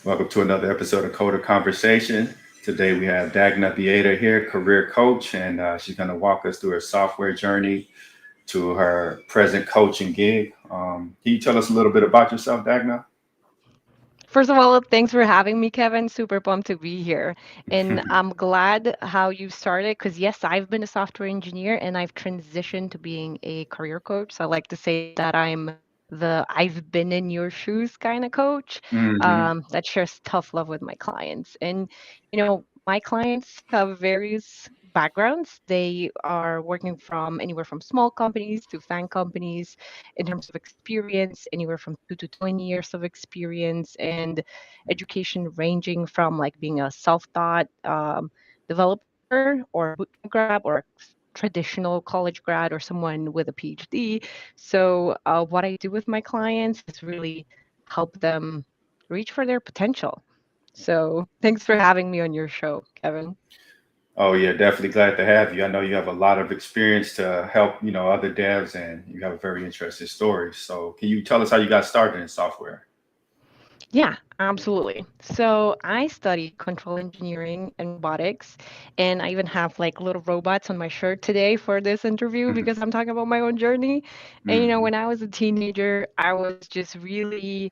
Welcome to another episode of Coder Conversation. Today we have Dagna Bieda here, career coach, and she's going to walk us through her software journey to her present coaching gig. Can you tell us a little bit about yourself, Dagna? First of all, thanks for having me, Kevin. Super pumped to be here. And I'm glad how you started because, yes, I've been a software engineer and I've transitioned to being a career coach. So I like to say that I'm the I've been in your shoes kind of coach Hmm. that shares tough love with my clients. And, my clients have various backgrounds. They are working from anywhere from small companies to FAN companies in terms of experience, anywhere from 2 to 20 years of experience, and education ranging from like being a self-taught developer or bootcamp grad or traditional college grad or someone with a PhD. So, what I do with my clients is really help them reach for their potential. So, thanks for having me on your show, Kevin. Oh yeah, definitely glad to have you. I know you have a lot of experience to help, other devs, and you have a very interesting story. So, can you tell us how you got started in software? Yeah, absolutely. So I studied control engineering and robotics, and I even have like little robots on my shirt today for this interview because I'm talking about my own journey. And Hmm. when I was a teenager, I was just really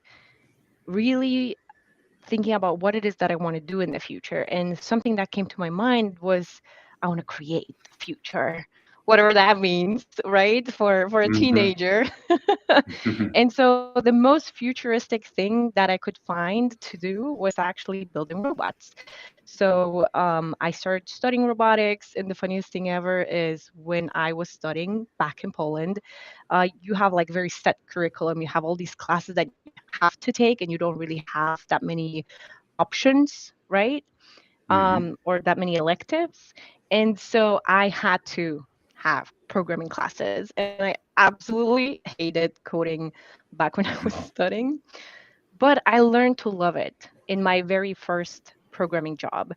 thinking about what it is that I want to do in the future. And something that came to my mind was I want to create the future, whatever that means, right? For a Hmm. teenager. And so the most futuristic thing that I could find to do was actually building robots. So I started studying robotics, and the funniest thing ever is when I was studying back in Poland, you have like very set curriculum. You have all these classes that you have to take, and you don't really have that many options, right? Hmm. Or that many electives. And so I had to have programming classes, and I absolutely hated coding back when I was studying, but I learned to love it in my very first programming job.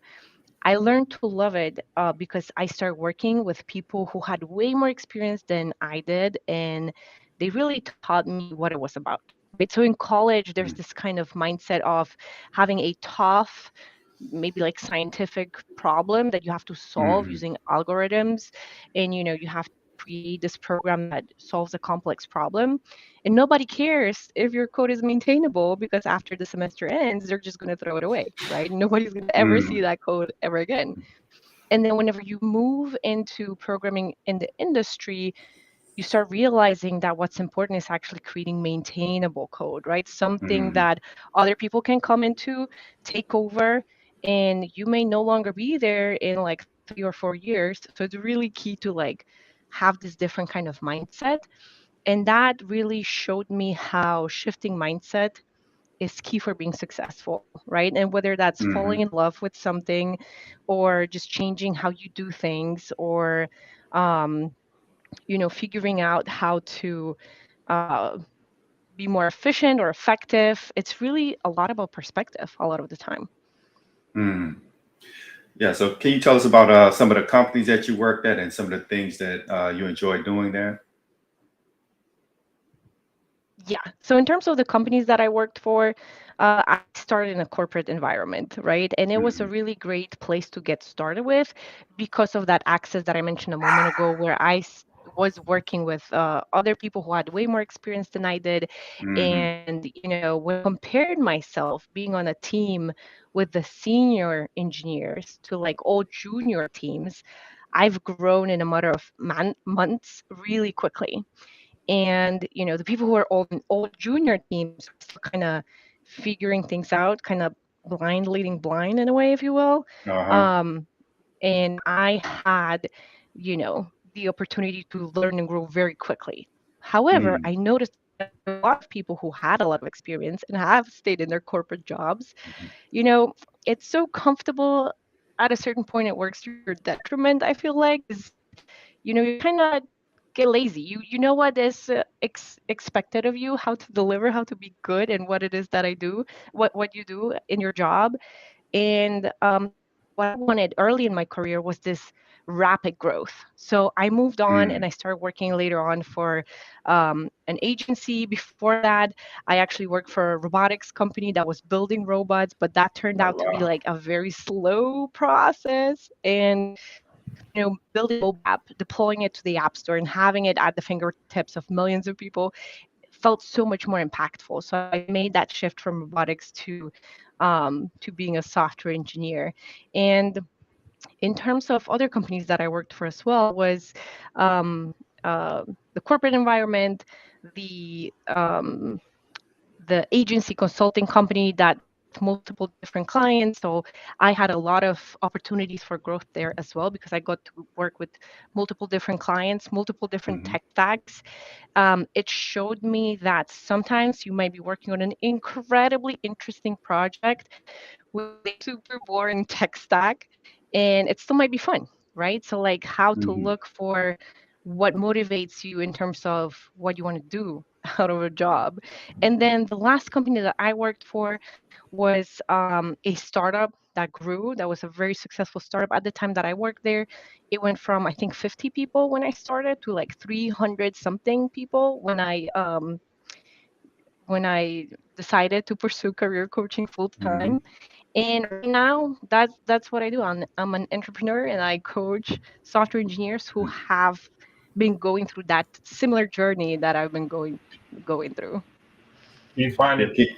I learned to love it because I started working with people who had way more experience than I did, and they really taught me what it was about. Right. So in college, there's this kind of mindset of having a tough, maybe like scientific problem that you have to solve Hmm. using algorithms, and you have to create this program that solves a complex problem, and nobody cares if your code is maintainable because after the semester ends they're just going to throw it away, right? Nobody's going to ever see Hmm. that code ever again. And then whenever you move into programming in the industry, you start realizing that what's important is actually creating maintainable code, right? Something Hmm. that other people can come into, take over, and you may no longer be there in like 3 or 4 years. So it's really key to like have this different kind of mindset. And that really showed me how shifting mindset is key for being successful, right? And whether that's Hmm. falling in love with something or just changing how you do things or um, figuring out how to uh, be more efficient or effective. It's really a lot about perspective a lot of the time. Hmm. Yeah. So, can you tell us about some of the companies that you worked at and some of the things that you enjoy doing there? Yeah. So in terms of the companies that I worked for, I started in a corporate environment, right? And it was a Hmm. really great place to get started with because of that access that I mentioned a moment ago, where was working with other people who had way more experience than I did. Hmm. And, when I compared myself being on a team with the senior engineers to like all junior teams, I've grown in a matter of months really quickly. And the people who are old junior teams are still kind of figuring things out, kind of blind leading blind in a way, if you will. Uh huh. um, and I had the opportunity to learn and grow very quickly. However, Mm. I noticed that a lot of people who had a lot of experience and have stayed in their corporate jobs, you know it's so comfortable. At a certain point it works to your detriment, I feel like, because you kind of get lazy. You know what is expected of you, how to deliver, how to be good, and what it is that I do, what you do in your job. And what I wanted early in my career was this rapid growth. So I moved on and Mm. I started working later on for an agency. Before that, I actually worked for a robotics company that was building robots, but that turned Oh out to be wow. like a very slow process. And building a mobile app, deploying it to the app store, and having it at the fingertips of millions of people felt so much more impactful. So I made that shift from robotics to being a software engineer. And in terms of other companies that I worked for as well was um, the corporate environment, the the agency consulting company that with multiple different clients. So I had a lot of opportunities for growth there as well because I got to work with multiple different clients, multiple different Hmm. tech stacks. It showed me that sometimes you might be working on an incredibly interesting project with a super boring tech stack, and it still might be fun, right? So, like, how to Hmm. look for what motivates you in terms of what you want to do out of a job. And then the last company that I worked for was a startup that grew. That was a very successful startup at the time that I worked there. It went from I think 50 people when I started to like 300 something people when I decided to pursue career coaching full Hmm. time. And right now, that's what I do. I'm an entrepreneur and I coach software engineers who have been going through that similar journey that I've been going through. Do you find Yeah, it?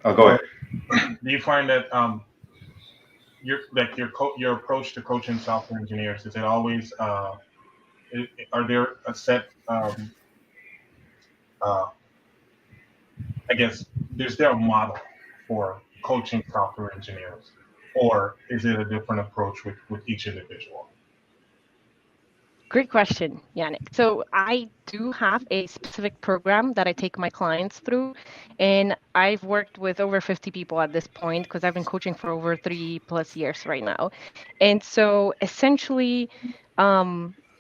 oh, go Go ahead. ahead. Do you find that your approach to coaching software engineers is it always are there a set uh, I guess is there a model for coaching software engineers, or is it a different approach with each individual? Great question, Yannick. So I do have a specific program that I take my clients through, and I've worked with over 50 people at this point because I've been coaching for over 3+ years right now. And so essentially,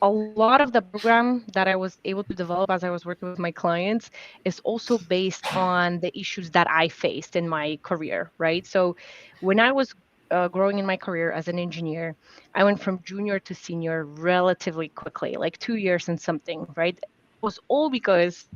a lot of the program that I was able to develop as I was working with my clients is also based on the issues that I faced in my career, right? So when I was growing in my career as an engineer, I went from junior to senior relatively quickly, like 2 years and something, right? It was all because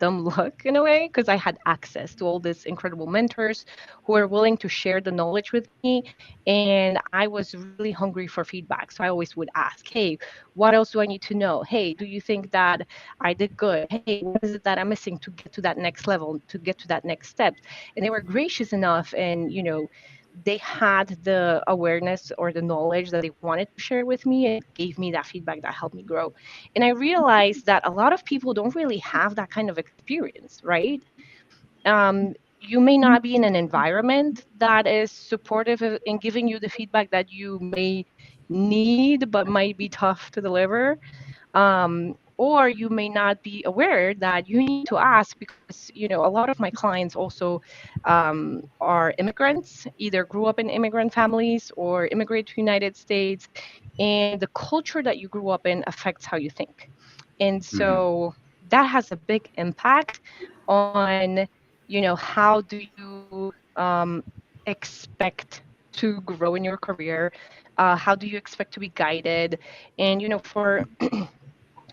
dumb luck in a way, because I had access to all these incredible mentors who were willing to share the knowledge with me. And I was really hungry for feedback. So I always would ask, hey, what else do I need to know? Hey, do you think that I did good? Hey, what is it that I'm missing to get to that next level, to get to that next step? And they were gracious enough and, they had the awareness or the knowledge that they wanted to share with me and gave me that feedback that helped me grow. And I realized that a lot of people don't really have that kind of experience, right? You may not be in an environment that is supportive in giving you the feedback that you may need, but might be tough to deliver. Or you may not be aware that you need to ask because a lot of my clients also are immigrants, either grew up in immigrant families or immigrate to United States, and the culture that you grew up in affects how you think. And Hmm. so that has a big impact on how do you expect to grow in your career, how do you expect to be guided. And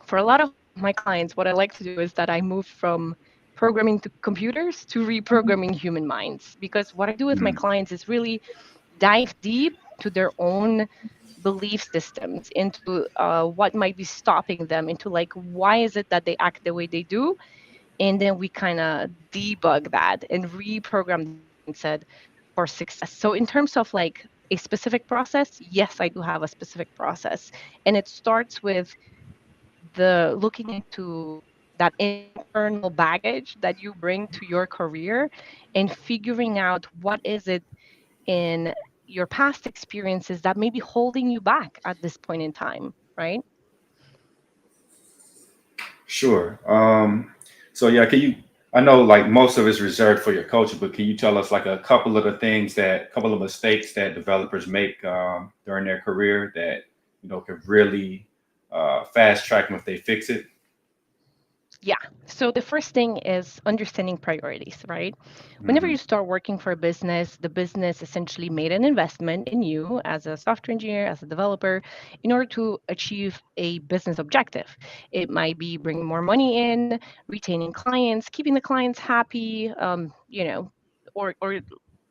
for a lot of my clients, what I like to do is that I move from programming to computers to reprogramming human minds. Because what I do with my Hmm. clients is really dive deep to their own belief systems, into what might be stopping them, into like why is it that they act the way they do, and then we kind of debug that and reprogram their mindset for success. So in terms of like a specific process, yes, I do have a specific process, and it starts with the looking into that internal baggage that you bring to your career and figuring out what is it in your past experiences that may be holding you back at this point in time, right? Sure. So yeah, can you? I know like most of it's reserved for your coaching, but can you tell us like a couple of the things that, couple of mistakes that developers make during their career that could really fast track them if they fix it? Yeah. So the first thing is understanding priorities, right? Whenever Mm-hmm. you start working for a business, the business essentially made an investment in you as a software engineer, as a developer, in order to achieve a business objective. It might be bringing more money in, retaining clients, keeping the clients happy, or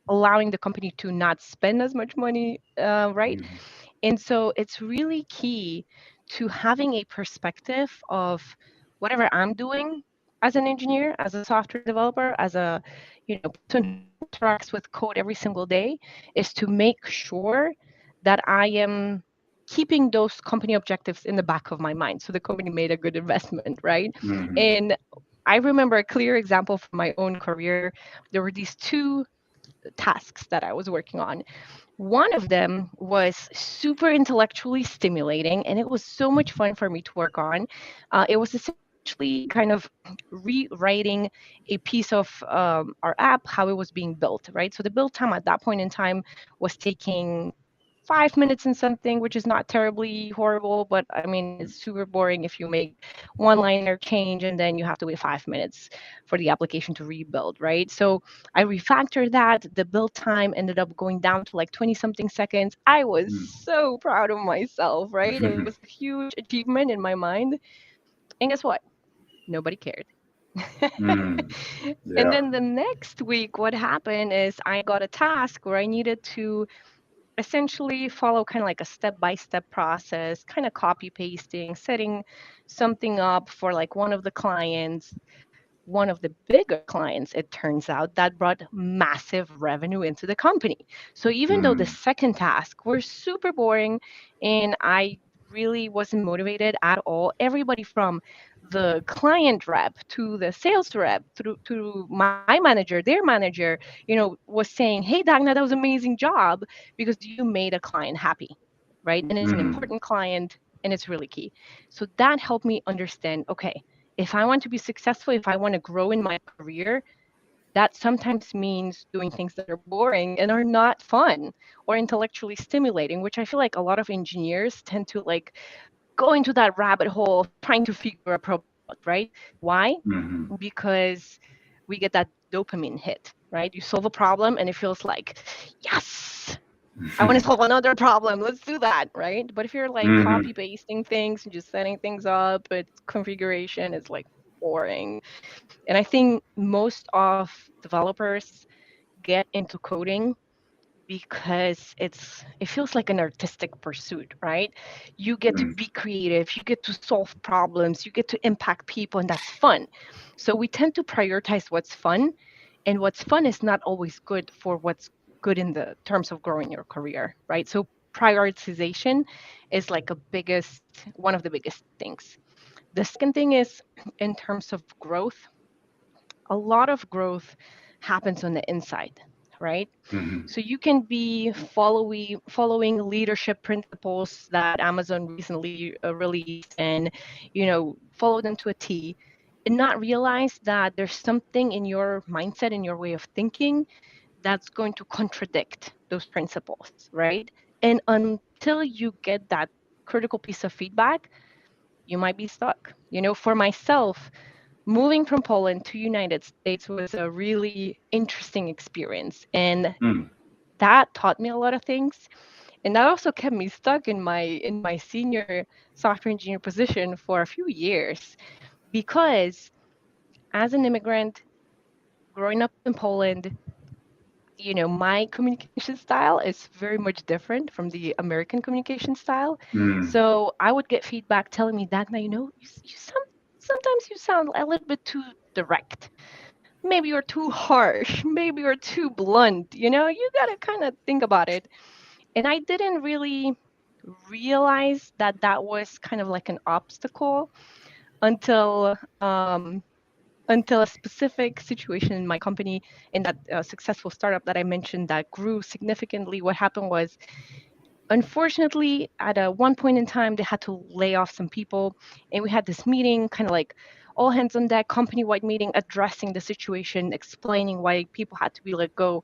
allowing the company to not spend as much money, right? Mm-hmm. And so it's really key to having a perspective of whatever I'm doing as an engineer, as a software developer, as a person who interacts with code every single day, is to make sure that I am keeping those company objectives in the back of my mind. So the company made a good investment, right? Mm-hmm. And I remember a clear example from my own career. There were these two tasks that I was working on. One of them was super intellectually stimulating, and it was so much fun for me to work on. It was essentially kind of rewriting a piece of our app, how it was being built, right? So the build time at that point in time was taking 5 minutes and something, which is not terribly horrible, but I mean, it's super boring if you make one liner change and then you have to wait 5 minutes for the application to rebuild, right? So I refactored that. The build time ended up going down to like 20 something seconds. I was so proud of myself, right? It was a huge achievement in my mind. And guess what? Nobody cared. Mm-hmm. And Yeah. then the next week, what happened is I got a task where I needed to essentially follow kind of like a step by step process, kind of copy pasting, setting something up for like one of the clients, one of the bigger clients, it turns out, that brought massive revenue into the company. So even though the Mm-hmm. second task were super boring and I really wasn't motivated at all, everybody from the client rep to the sales rep through to my manager, their manager, was saying, "Hey, Dagna, that was an amazing job because you made a client happy." Right. And it's an Mm-hmm. important client and it's really key. So that helped me understand, okay, if I want to be successful, if I want to grow in my career, that sometimes means doing things that are boring and are not fun or intellectually stimulating, which I feel like a lot of engineers tend to like go into that rabbit hole of trying to figure a problem out, right? Why? Mm-hmm. Because we get that dopamine hit, right? You solve a problem and it feels like, yes, I want to solve another problem. Let's do that, right? But if you're like Mm-hmm. copy pasting things and just setting things up, it's configuration, it's like boring. And I think most of developers get into coding because it feels like an artistic pursuit, right? You get to be creative, you get to solve problems, you get to impact people, and that's fun. So we tend to prioritize what's fun, and what's fun is not always good for what's good in the terms of growing your career, right? So prioritization is like a biggest one of the biggest things. The second thing is in terms of growth, a lot of growth happens on the inside, right? Mm-hmm. So you can be following leadership principles that Amazon recently released, and follow them to a T, and not realize that there's something in your mindset, in your way of thinking, that's going to contradict those principles, right? And until you get that critical piece of feedback, you might be stuck. For myself, moving from Poland to United States was a really interesting experience, and Mm-hmm. that taught me a lot of things. And that also kept me stuck in my senior software engineer position for a few years, because as an immigrant growing up in Poland, my communication style is very much different from the American communication style. Mm-hmm. So I would get feedback telling me that, now, sometimes you sound a little bit too direct. Maybe you're too harsh. Maybe you're too blunt. You got to kind of think about it. And I didn't really realize that that was kind of like an obstacle until um, until a specific situation in my company, in that successful startup that I mentioned that grew significantly. What happened was, unfortunately, at a one point in time, they had to lay off some people, and we had this meeting, kind of like all hands on deck, company-wide meeting, addressing the situation, explaining why people had to be let go,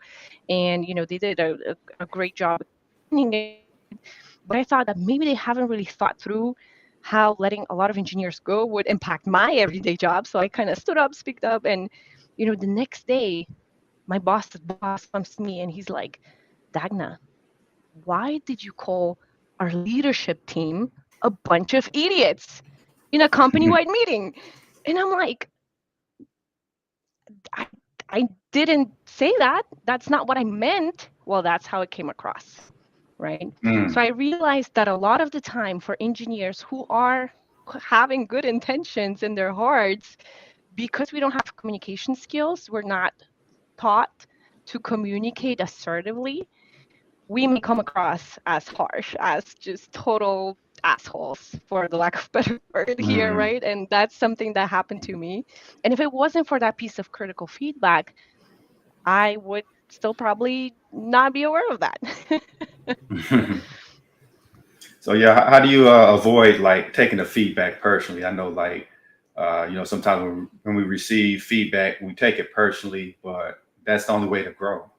and they did a great job explaining it. But I thought that maybe they haven't really thought through how letting a lot of engineers go would impact my everyday job. So I kind of stood up, speaked up, and the next day, my boss comes to me and he's like, Dagna, why did you call our leadership team a bunch of idiots in a company-wide meeting? And I'm like, I I didn't say that. That's not what I meant. Well, that's how it came across, right? So Mm, I realized that a lot of the time for engineers who are having good intentions in their hearts, because we don't have communication skills, we're not taught to communicate assertively, we may come across as harsh, as just total assholes, for the lack of better word here, mm. right? And that's something that happened to me. And if it wasn't for that piece of critical feedback, I would still probably not be aware of that. So yeah, how do you avoid like taking the feedback personally? I know like sometimes when we receive feedback, we take it personally, but that's the only way to grow.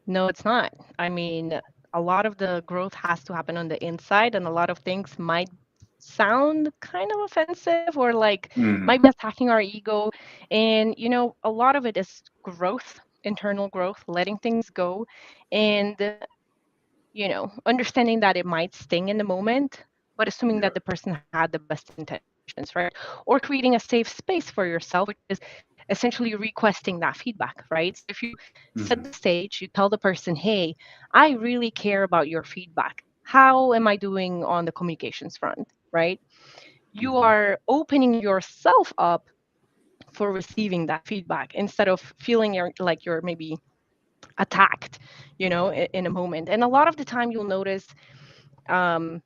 No, it's not. I mean, a lot of the growth has to happen on the inside, and a lot of things might sound kind of offensive or like might Mm, be attacking our ego. And, a lot of it is growth, internal growth, letting things go, and, understanding that it might sting in the moment, but assuming yeah. that the person had the best intentions, right? Or creating a safe space for yourself, which is essentially requesting that feedback, right? So if you set Hmm. the stage, you tell the person, hey, I really care about your feedback. How am I doing on the communications front, right? You Hmm. are opening yourself up for receiving that feedback instead of feeling like you're maybe attacked, in a moment. And a lot of the time you'll notice, um,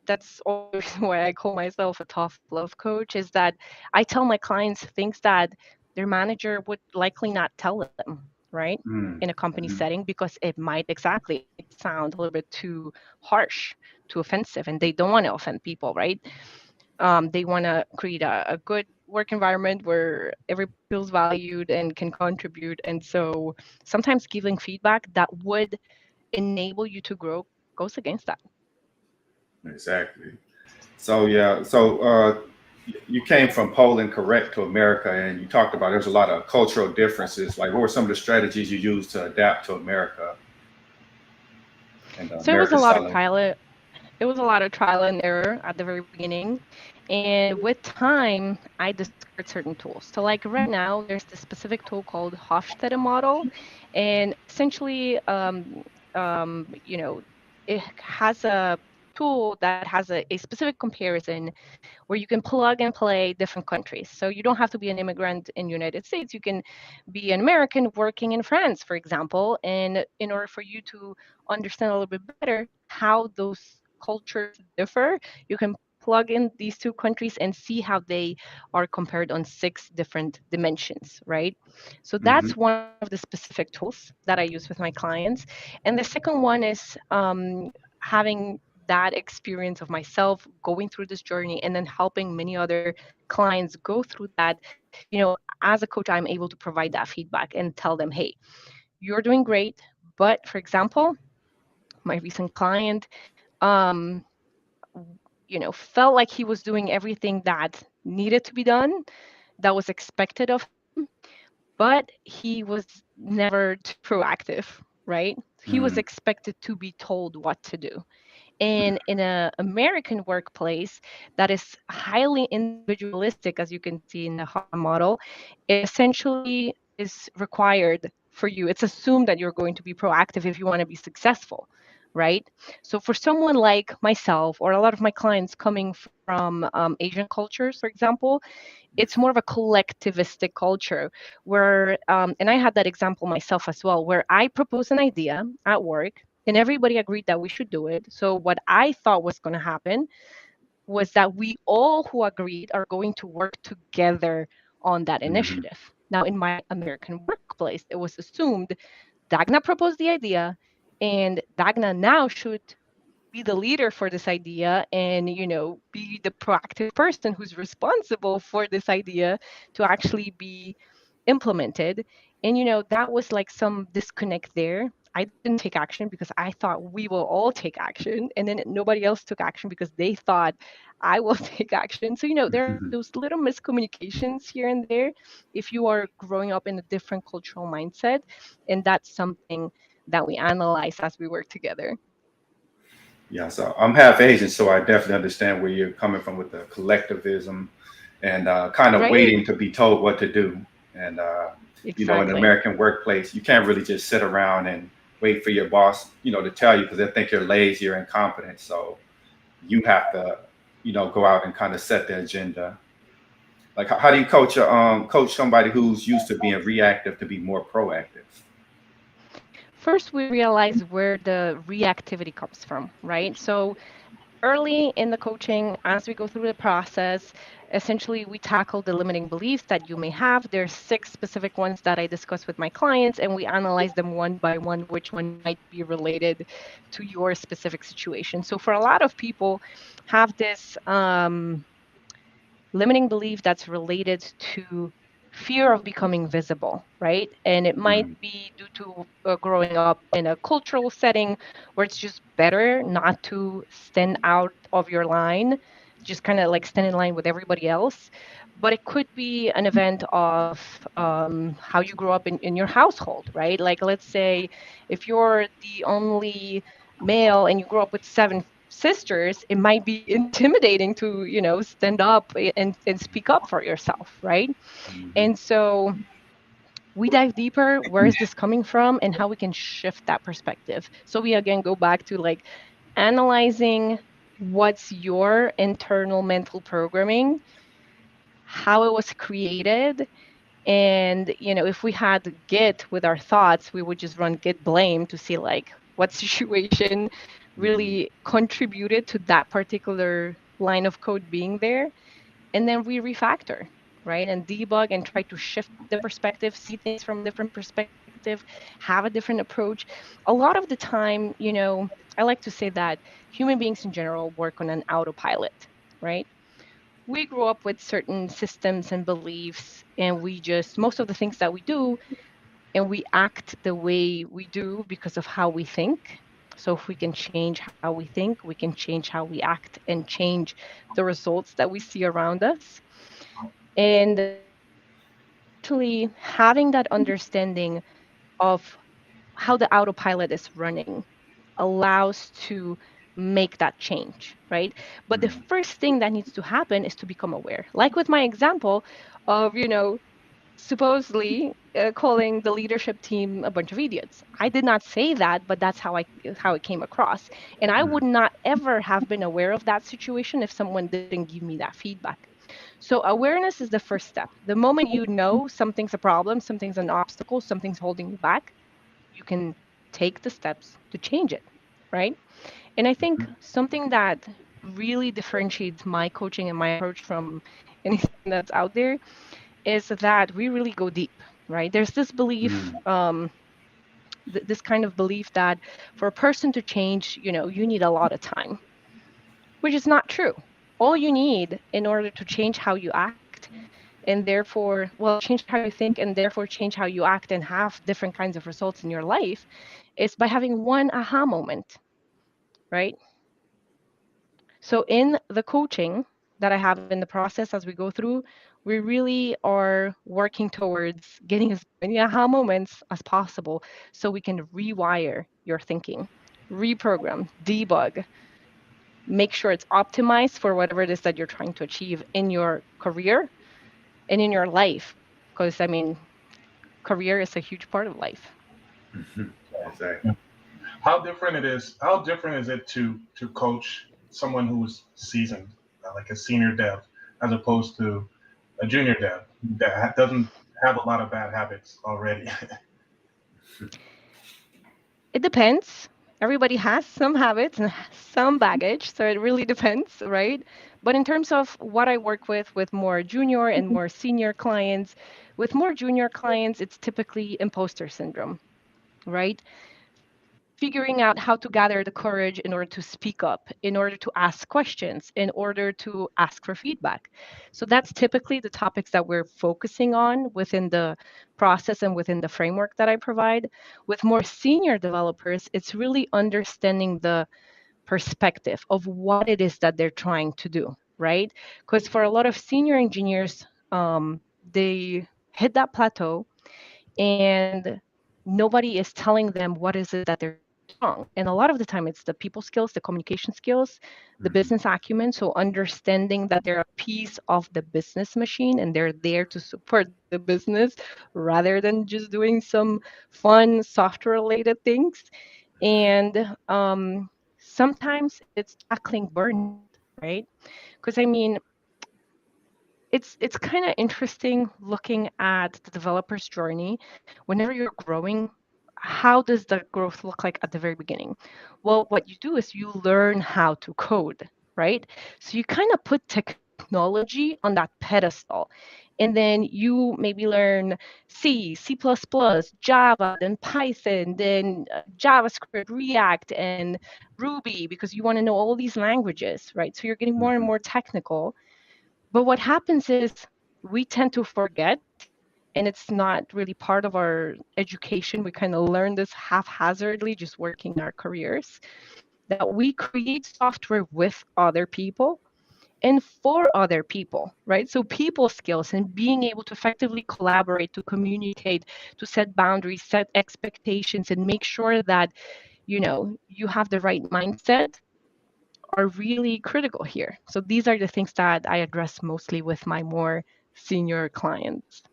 that's always why I call myself a tough love coach, is that I tell my clients things that their manager would likely not tell them, right? In a Mm, company hmm. setting, because it might sound a little bit too harsh, too offensive, and they don't want to offend people, right? They want to create a good work environment where everybody feels valued and can contribute. And so sometimes giving feedback that would enable you to grow goes against that. Exactly. So yeah, so you came from Poland, correct, to America, and you talked about there's a lot of cultural differences. Like, what were some of the strategies you used to adapt to America and So it was a America's lot of selling? trial. It was a lot of trial and error at the very beginning. And with time, I discovered certain tools. So, like right now, there's this specific tool called Hofstede model. And essentially, it has a tool that has a specific comparison where you can plug and play different countries. So you don't have to be an immigrant in the United States. You can be an American working in France, for example. And in order for you to understand a little bit better how those cultures differ, you can plug in these two countries and see how they are compared on 6 different dimensions, right? So Hmm. that's one of the specific tools that I use with my clients. And the second one is having that experience of myself going through this journey and then helping many other clients go through that. As a coach, I'm able to provide that feedback and tell them, hey, you're doing great, but for example, my recent client, um felt like he was doing everything that needed to be done, that was expected of him, but he was never too proactive, right? He was Mm, expected to be told what to do. And in an American workplace that is highly individualistic, as you can see in the model, it essentially is required for you. It's assumed that you're going to be proactive if you want to be successful, right? So for someone like myself or a lot of my clients coming from Asian cultures, for example, it's more of a collectivistic culture where, and I had that example myself as well, where I proposed an idea at work and everybody agreed that we should do it. So what I thought was going to happen was that we all who agreed are going to work together on that hmm. initiative. Now, in my American workplace, it was assumed Dagna proposed the idea, and Dagna now should be the leader for this idea and be the proactive person who's responsible for this idea to actually be implemented. And that was like some disconnect there. I didn't take action because I thought we will all take action. And then nobody else took action because they thought I will take action. So, there are those little miscommunications here and there if you are growing up in a different cultural mindset. And that's something that we analyze as we work together. Yeah, so I'm half Asian, so I definitely understand where you're coming from with the collectivism and kind of Right? waiting to be told what to do. And in the Exactly. American workplace, you can't really just sit around and wait for your boss, to tell you because they think you're lazy or incompetent. So you have to, go out and kind of set the agenda. Like, how do you coach somebody who's used to being reactive to be more proactive? First, we realize where the reactivity comes from, right? So, early in the coaching, as we go through the process, essentially we tackle the limiting beliefs that you may have. There's 6 specific ones that I discuss with my clients, and we analyze them one by one, which one might be related to your specific situation. So for a lot of people, have this limiting belief that's related to fear of becoming visible, right? And it might Mm, be due to growing up in a cultural setting where it's just better not to stand out of your line, just kind of like stand in line with everybody else. But it could be an event of how you grew up in your household, right? Like, let's say if you're the only male and you grew up with 7 sisters, it might be intimidating to, stand up and speak up for yourself, right? mhm, And so we dive deeper, where is this coming from and how we can shift that perspective. So we again go back to like analyzing what's your internal mental programming, how it was created, and, if we had Git with our thoughts, we would just run Git blame to see like what situation mhm, really contributed to that particular line of code being there. And then we refactor, right? And debug and try to shift the perspective, see things from a different perspective, have a different approach. A lot of the time, I like to say that human beings in general work on an autopilot, right? We grew up with certain systems and beliefs, and we just, most of the things that we do, and we act the way we do because of how we think. So if we can change how we think, we can change how we act and change the results that we see around us. And essentially having that understanding of how the autopilot is running allows to make that change, right? But the mm, first thing that needs to happen is to become aware. Like with my example of, supposedly calling the leadership team a bunch of idiots. I did not say that, but that's how it came across. And I mm, would not ever have been aware of that situation if someone didn't give me that feedback. So awareness is the first step. The moment you know something's a problem, something's an obstacle, something's holding you back, you can take the steps to change it, right? And I think something that really differentiates my coaching and my approach from anything that's out there is that we really go deep, right? There's this belief, mm, this kind of belief that for a person to change, you need a lot of time, which is not true. All you need in order to change how you act and therefore, well, change how you think and therefore change how you act and have different kinds of results in your life is by having one aha moment, right? So in the coaching that I have in the process as we go through, we really are working towards getting as many aha moments as possible so we can rewire your thinking, reprogram, debug, make sure it's optimized for whatever it is that you're trying to achieve in your career and in your life. Because, I mean, career is a huge part of life. mhm. Yeah. Exactly. How different is it to coach someone who's seasoned, like a senior dev, as opposed to a junior dev that doesn't have a lot of bad habits already? It depends. Everybody has some habits and some baggage, so it really depends, right? But in terms of what I work with more junior and more senior clients, with more junior clients, it's typically imposter syndrome, right? figuring out how to gather the courage in order to speak up, in order to ask questions, in order to ask for feedback. So that's typically the topics that we're focusing on within the process and within the framework that I provide. With more senior developers, it's really understanding the perspective of what it is that they're trying to do, right? Because for a lot of senior engineers, they hit that plateau and nobody is telling them what is it that they're doing wrong. And a lot of the time it's the people skills, the communication skills, the Mhm. business acumen. So understanding that they're a piece of the business machine and they're there to support the business rather than just doing some fun software related things. And sometimes it's tackling burnout, right? Because I mean, it's kind of interesting looking at the developer's journey. Whenever you're growing, how does the growth look like at the very beginning? Well, what you do is you learn how to code, right? So you kind of put technology on that pedestal. And then you maybe learn C, C++, Java, then Python, then JavaScript, React, and Ruby, because you want to know all these languages, right? So you're getting more and Mhm. more technical, but what happens is we tend to forget, and it's not really part of our education. We kind of learn this haphazardly, just working in our careers, that we create software with other people and for other people, right? So people skills and being able to effectively collaborate, to communicate, to set boundaries, set expectations, and make sure that you have the right mindset are really critical here. So these are the things that I address mostly with my more senior clients.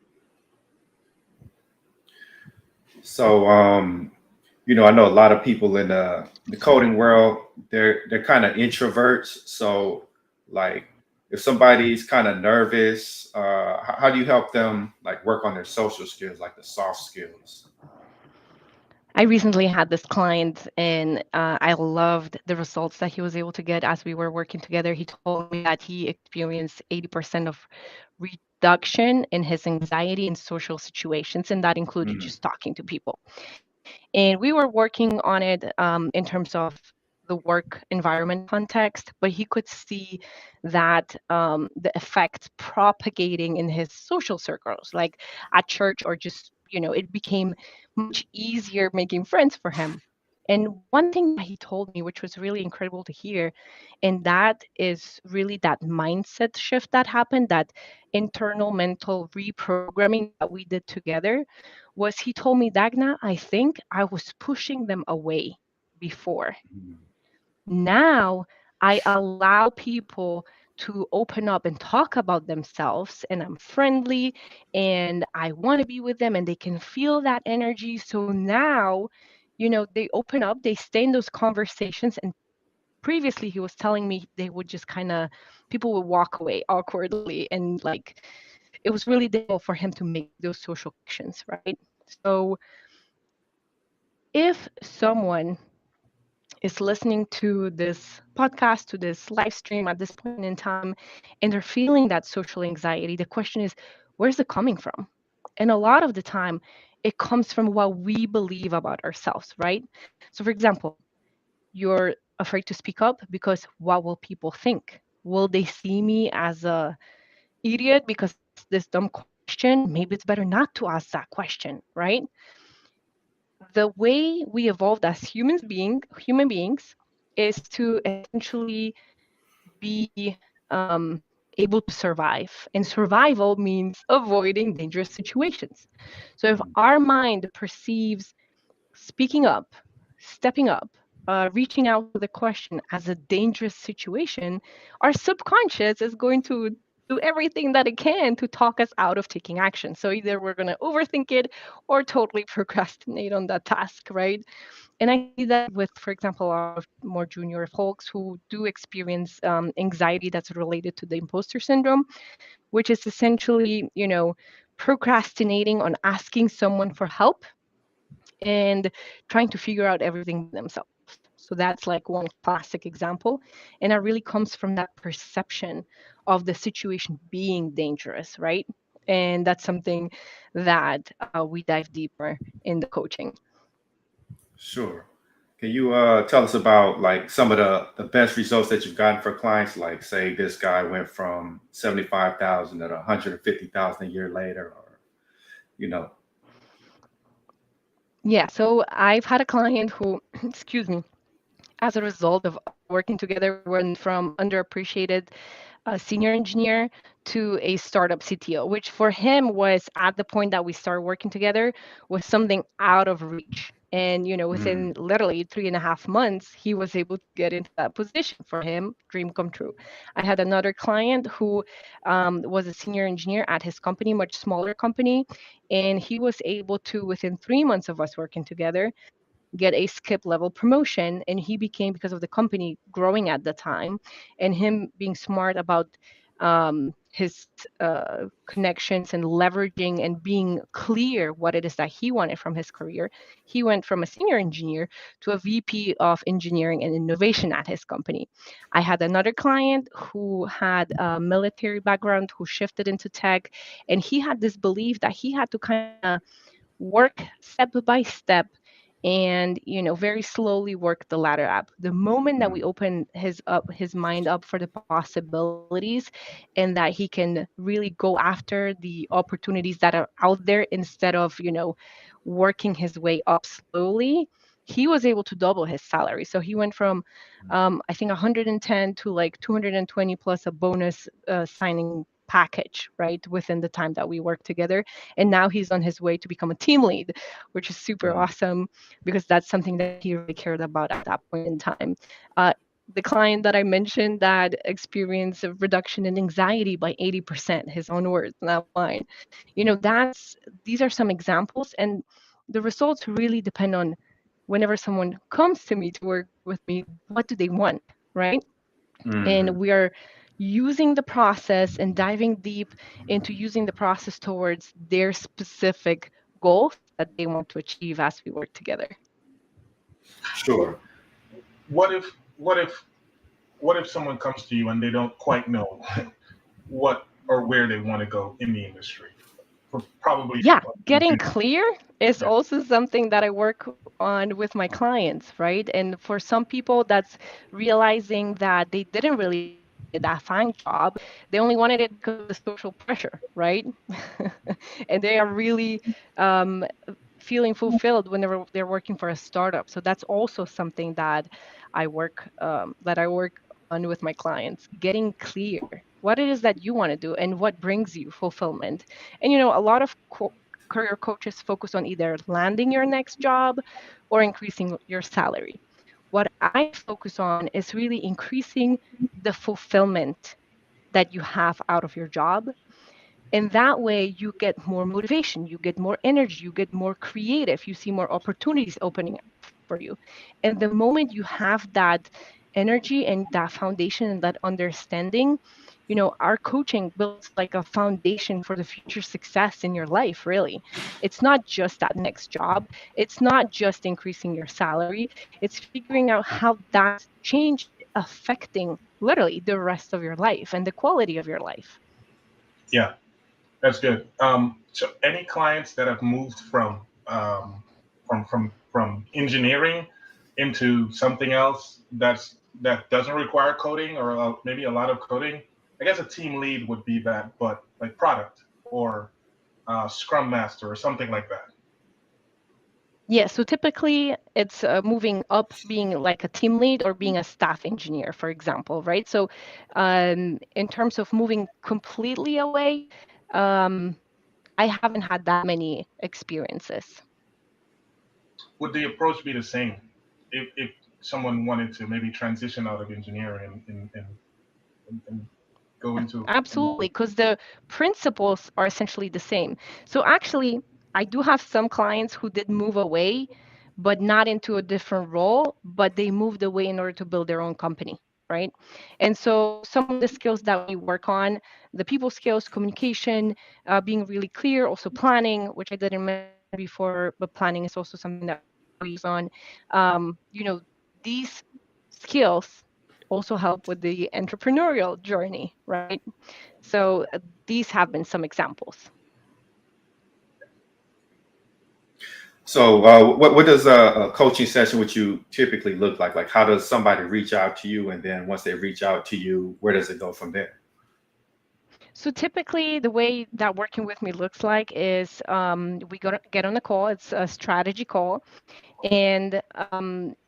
So, I know a lot of people in the coding world, they're kind of introverts. So, like, if somebody's kind of nervous, how do you help them like work on their social skills, like the soft skills? I recently had this client, and I loved the results that he was able to get as we were working together. He told me that he experienced 80% of reduction in his anxiety in social situations, and that included Mm. just talking to people. And we were working on it in terms of the work environment context, but he could see that the effects propagating in his social circles, like at church, or just, it became much easier making friends for him. And one thing that he told me, which was really incredible to hear, and that is really that mindset shift that happened, that internal mental reprogramming that we did together, was he told me, Dagna, I think I was pushing them away before. Mm. Now I allow people to open up and talk about themselves, and I'm friendly and I want to be with them and they can feel that energy. So now, they open up, they stay in those conversations. And previously he was telling me they would just kind of, people would walk away awkwardly, and like it was really difficult for him to make those social connections, right? So if someone is listening to this podcast, to this live stream at this point in time, and they're feeling that social anxiety, the question is, where's it coming from? And a lot of the time, it comes from what we believe about ourselves, right? So, for example, you're afraid to speak up because what will people think? Will they see me as a idiot because I asked this dumb question? Maybe it's better not to ask that question, right? The way we evolved as human beings is to essentially be able to survive, and survival means avoiding dangerous situations. So if our mind perceives speaking up, stepping up, reaching out to the question as a dangerous situation, our subconscious is going to do everything that it can to talk us out of taking action. So either we're going to overthink it or totally procrastinate on that task, right? And I see that with, for example, a lot of more junior folks who do experience anxiety that's related to the imposter syndrome, which is essentially, procrastinating on asking someone for help and trying to figure out everything by themselves. So that's like one classic example. And that really comes from that perception of the situation being dangerous, right? And that's something that we dive deeper in the coaching. Sure. Can you tell us about like some of the best results that you've gotten for clients? Like, say this guy went from 75,000 to 150,000 a year later, or you know. Yeah, so I've had a client who, excuse me, as a result of us working together, we went from underappreciated senior engineer to a startup CTO, which for him was at the point that we started working together was something out of reach. And Mm, within literally 3.5 months, he was able to get into that position. For him, dream come true. I had another client who was a senior engineer at his company, much smaller company, and he was able to, within 3 months of us working together, get a skip level promotion. And he became, because of the company growing at the time and him being smart about his connections and leveraging and being clear what it is that he wanted from his career, he went from a senior engineer to a VP of engineering and innovation at his company. I had another client who had a military background who shifted into tech, and he had this belief that he had to kind of work step by step and very slowly work the ladder up. The moment that we mm, open his mind up for the possibilities, and that he can really go after the opportunities that are out there instead of working his way up slowly, he was able to double his salary. So he went from I think 110 to like 220 plus a bonus signing package, right, within the time that we worked together. And now he's on his way to become a team lead, which is super mm, awesome because that's something that he really cared about at that point in time. Uh, the client that I mentioned that experienced a reduction in anxiety by 80%, his own words, not mine. That's these are some examples, and the results really depend on whenever someone comes to me to work with me, what do they want, right? And mhm. we are using the process and diving deep into using the process towards their specific goals that they want to achieve as we work together. So Sure. what if what if what if someone comes to you and they don't quite know what or where they want to go in the industry? Probably Yeah, from getting clear is yeah. also something that I work on with my clients, right? And for some people, that's realizing that they didn't really want that FANG job. They only wanted it because of the social pressure, right? And they are really um, feeling fulfilled whenever they're working for a startup. So that's also something that I work on with my clients, getting clear what it is that you want to do and what brings you fulfillment. And a lot of career coaches focus on either landing your next job or increasing your salary. What I focus on is really increasing the fulfillment that you have out of your job, and that way you get more motivation, you get more energy, you get more creative, you see more opportunities opening up for you. And the moment you have that energy and that foundation and that understanding, our coaching builds like a foundation for the future success in your life, really. It's not just that next job, it's not just increasing your salary, it's figuring out how that change affecting literally the rest of your life and the quality of your life. Yeah, that's good. So any clients that have moved from engineering into something else that doesn't require coding or maybe a lot of coding, I guess a team lead would be that, but like product or Scrum Master or something like that. Yeah, so typically it's moving up, being like a team lead or being a staff engineer, for example, right? So, in terms of moving completely away, um, I haven't had that many experiences. Would the approach be the same if someone wanted to maybe transition out of engineering and go into Absolutely, because the principles are essentially the same. So actually, I do have some clients who did move away, but not into a different role, but they moved away in order to build their own company, right? And so some of the skills that we work on, the people skills, communication, being really clear, also planning, which I didn't mention before, but planning is also something that we use on. These skills also help with the entrepreneurial journey, right? So these have been some examples. So, what does a coaching session with you typically look like? Like, how does somebody reach out to you, and then once they reach out to you, where does it go from there? So typically, the way that working with me looks like is we go to get on a call. It's a strategy call, and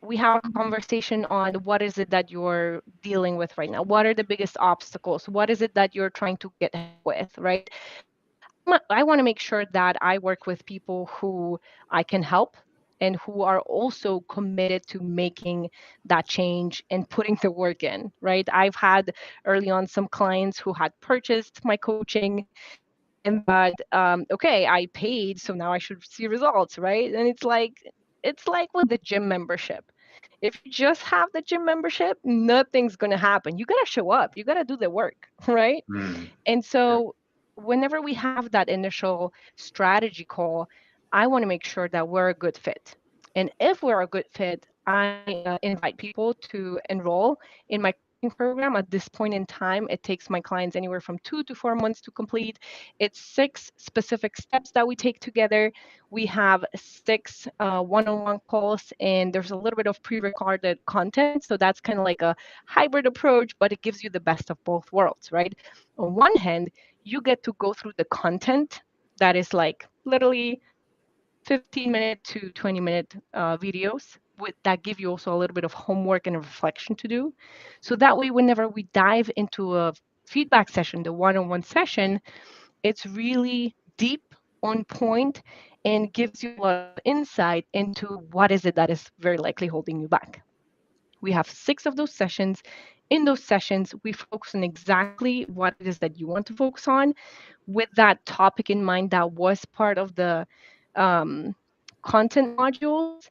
we have a conversation on what is it that you're dealing with right now. What are the biggest obstacles? What is it that you're trying to get help with, right? I want to make sure that I work with people who I can help and who are also committed to making that change and putting the work in, right? I've had early on some clients who had purchased my coaching and thought, okay, I paid, so now I should see results, right? And it's like with the gym membership. If you just have the gym membership, nothing's gonna happen. You gotta show up, you gotta do the work, right? Mm, And yeah. so whenever we have that initial strategy call, I want to make sure that we're a good fit. And if we're a good fit, I invite people to enroll in my coaching program. At this point in time, it takes my clients anywhere from 2 to 4 months to complete. It's 6 specific steps that we take together. We have 6 one-on-one calls, and there's a little bit of pre-recorded content. So that's kind of like a hybrid approach, but it gives you the best of both worlds, right? On one hand, you get to go through the content that is like literally 15-minute to 20-minute videos that give you also a little bit of homework and a reflection to do. So that way, whenever we dive into a feedback session, the one-on-one session, it's really deep, on point, and gives you a lot of insight into what is it that is very likely holding you back. We have 6 of those sessions. In those sessions, we focus on exactly what it is that you want to focus on with that topic in mind that was part of the um, content modules.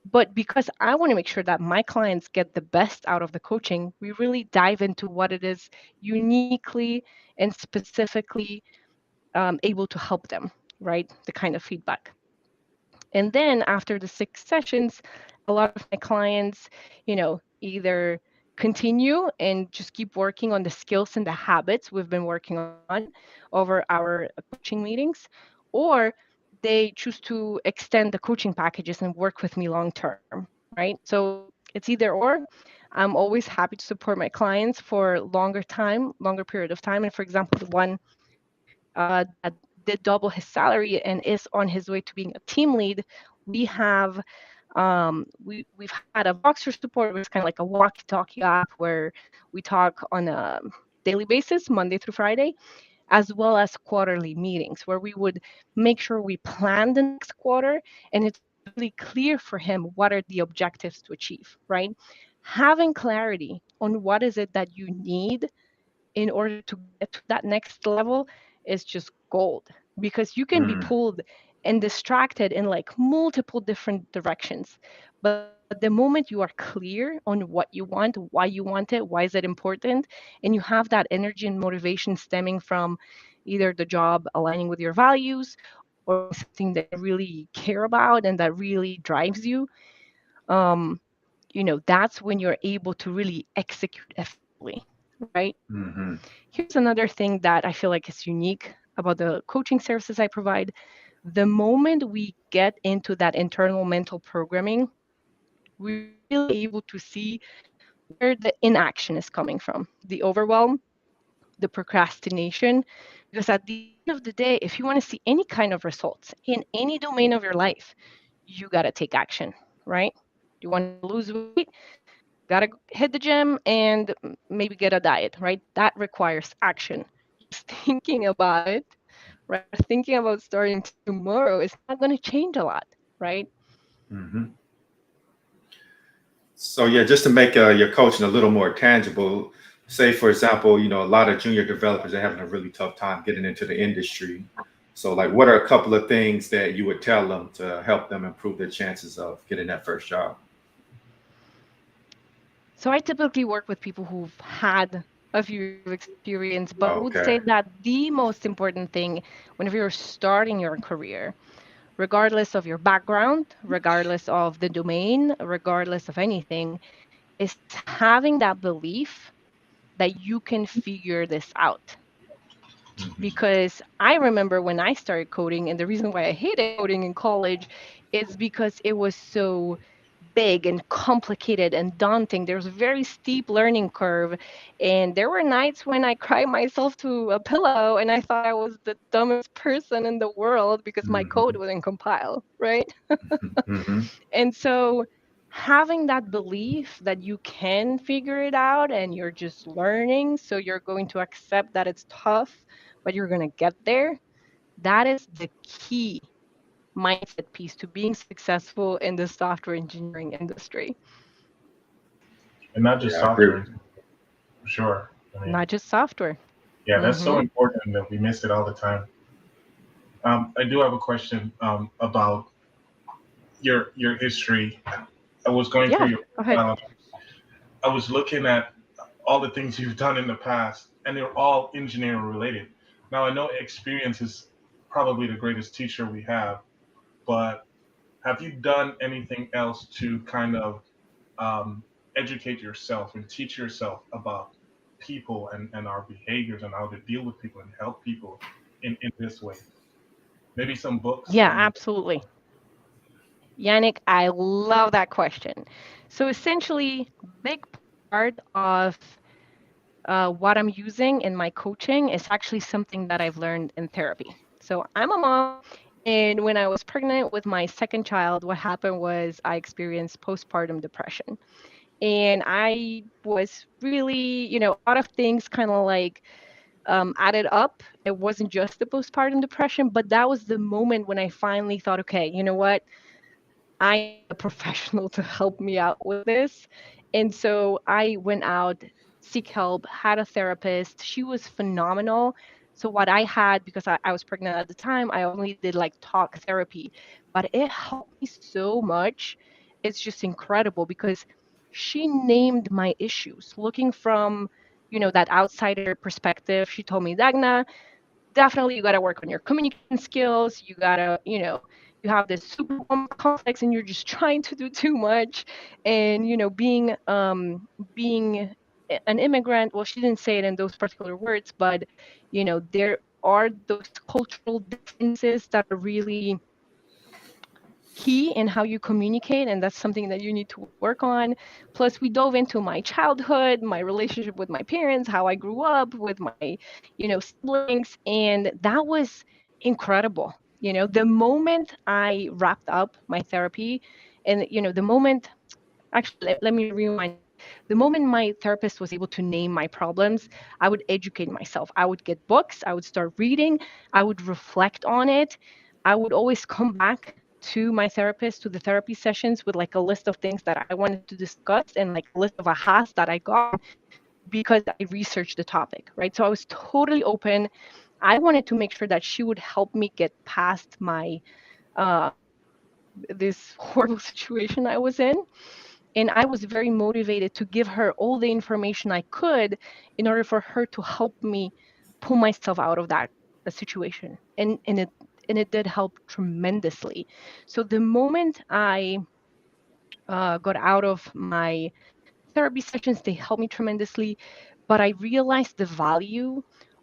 But because I want to make sure that my clients get the best out of the coaching, we really dive into what it is uniquely and specifically able to help them, right? The kind of feedback. And then after the 6 sessions, a lot of my clients, either continue and just keep working on the skills and the habits we've been working on over our coaching meetings, or they choose to extend the coaching packages and work with me long term, right? So it's either or. I'm always happy to support my clients for longer period of time. And for example, the one that did double his salary and is on his way to being a team lead, we have we've had a Voxer support, which is kind of like a walkie-talkie app where we talk on a daily basis, Monday through Friday, as well as quarterly meetings where we would make sure we plan the next quarter and it's really clear for him what are the objectives to achieve, right? Having clarity on what is it that you need in order to get to that next level is just gold, because you can be Mm, pulled and distracted in like multiple different directions. But the moment you are clear on what you want it, why is it important, and you have that energy and motivation stemming from either the job aligning with your values or doing something that you really care about and that really drives you, um, that's when you're able to really execute effectively, right? hmm. Here's another thing that I feel like is unique about the coaching services I provide. The moment we get into that internal mental programming, we're really able to see where the inaction is coming from, the overwhelm, the procrastination. Because at the end of the day, if you want to see any kind of results in any domain of your life, you got to take action, right? You want to lose weight, got to hit the gym and maybe get a diet, right? That requires action. Just thinking about it, right? Or thinking about starting tomorrow is not going to change a lot, right? Hmm. So yeah, just to make your coaching a little more tangible, say for example, a lot of junior developers are having a really tough time getting into the industry. So like, what are a couple of things that you would tell them to help them improve their chances of getting that first job? So I typically work with people who've had a few years of experience, but I would say Okay. that the most important thing whenever you're starting your career, regardless of your background, regardless of the domain, regardless of anything, is having that belief that you can figure this out. Mhm. because I remember when I started coding, and the reason why I hated coding in college is because it was so big and complicated and daunting. There was a very steep learning curve. And there were nights when I cried myself to a pillow and I thought I was the dumbest person in the world because my code Mhm. wouldn't compile, right? Mhm. And so having that belief that you can figure it out and you're just learning, so you're going to accept that it's tough, but you're going to get there, that is the key mindset piece to being successful in the software engineering industry, And not just Yeah, I agree. software, for sure. I mean, not just software. yeah, that's so Hmm. important that we miss it all the time. I do have a question about your history. I was going through Yeah, your go ahead. profile. I was looking at all the things you've done in the past, and they're all engineering related. Now, I know experience is probably the greatest teacher we have, but have you done anything else to kind of um, educate yourself and teach yourself about people and our behaviors and how to deal with people and help people in this way? Maybe some books Yeah, that you. absolutely. Yannick, I love that question. So essentially, big part of what I'm using in my coaching is actually something that I've learned in therapy. So I'm a mom, and when I was pregnant with my second child, what happened was I experienced postpartum depression. And I was really, a lot of things kind of like added up. It wasn't just the postpartum depression, but that was the moment when I finally thought, okay, you know what? I need a professional to help me out with this. And so I went out, seek help, had a therapist. She was phenomenal. So what I had, because I was pregnant at the time, I only did like talk therapy, but it helped me so much. It's just incredible because she named my issues, looking from, that outsider perspective. She told me, Dagna, definitely you got to work on your communication skills. You got to, you have this superwoman complex and you're just trying to do too much. And, being an immigrant, well, she didn't say it in those particular words, but, there are those cultural differences that are really key in how you communicate, and that's something that you need to work on. Plus we dove into my childhood, my relationship with my parents, how I grew up with my siblings, and that was incredible. The moment I wrapped up my therapy, and the moment, actually, let me rewind that. The moment my therapist was able to name my problems, I would educate myself. I would get books, I would start reading, I would reflect on it. I would always come back to my therapist, to the therapy sessions, with like a list of things that I wanted to discuss and like a list of ahas that I got because I researched the topic, right? So I was totally open. I wanted to make sure that she would help me get past my uh, this horrible situation I was in, and I was very motivated to give her all the information I could in order for her to help me pull myself out of that situation. And it did help tremendously. So the moment I got out of my therapy sessions, they helped me tremendously. But I realized the value